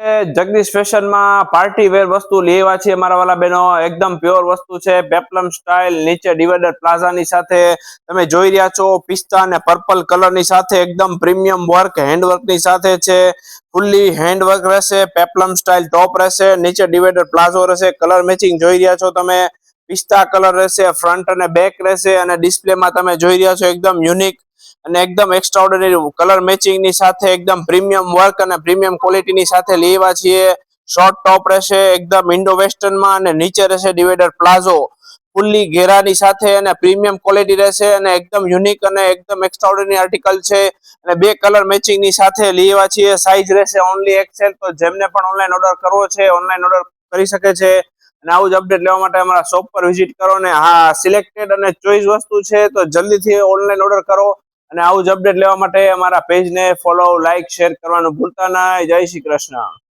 Jagdish fashion માં party wear વસ્તુ લેવા છે મારા વાલા બહેનો, એકદમ પ્યોર વસ્તુ છે, પેપ્લમ સ્ટાઇલ, નીચે ડિવાઈડર પ્લાઝા ની સાથે તમે જોઈ રહ્યા છો, પિસ્તા અને પર્પલ કલર ની સાથે એકદમ પ્રીમિયમ વર્ક હેન્ડવર્ક ની સાથે છે, ફૂલ્લી હેન્ડવર્ક રહેશે, પેપ્લમ સ્ટાઇલ ટોપ રહેશે, નીચે ડિવાઈડર પ્લાઝો રહેશે, કલર મેચિંગ જોઈ રહ્યા છો તમે, પિસ્તા કલર રહેશે, ફ્રન્ટ અને બેક રહેશે, અને ડિસ્પ્લેમાં તમે જોઈ રહ્યા છો એકદમ યુનિક અને એકદમ એક્સ્ટ્રાઓર્ડિનરી કલર મેચિંગ ની સાથે એકદમ પ્રીમિયમ વર્ક અને પ્રીમિયમ ક્વોલિટી ની સાથે લેવા છીએ। શોર્ટ ટોપ રહેશે, એકદમ ઇન્ડો વેસ્ટર્ન માં, અને નીચે રહેશે ડિવાઈડર પ્લાઝો ફૂલ્લી ઘેરાની સાથે, અને પ્રીમિયમ ક્વોલિટી રહેશે, અને એકદમ યુનિક અને એકદમ એક્સ્ટ્રાઓર્ડિનરી આર્ટિકલ છે, અને બે કલર મેચિંગ ની સાથે લેવા છીએ। સાઈઝ રહેશે ઓનલી એક્સેલ, તો જેમને પણ ઓનલાઈન ઓર્ડર કરવો છે ઓનલાઈન ઓર્ડર કરી શકે છે। અને આવું જ અપડેટ લેવા માટે અમારા શોપ પર વિઝિટ કરો, ને હા સિલેક્ટેડ અને ચોઈસ વસ્તુ છે તો જલ્દીથી ઓનલાઈન ઓર્ડર કરો। અને આવું જ અપડેટ લેવા માટે અમારા પેજને ફોલો, લાઈક, શેર કરવાનું ભૂલતા ના। જય શ્રી કૃષ્ણ।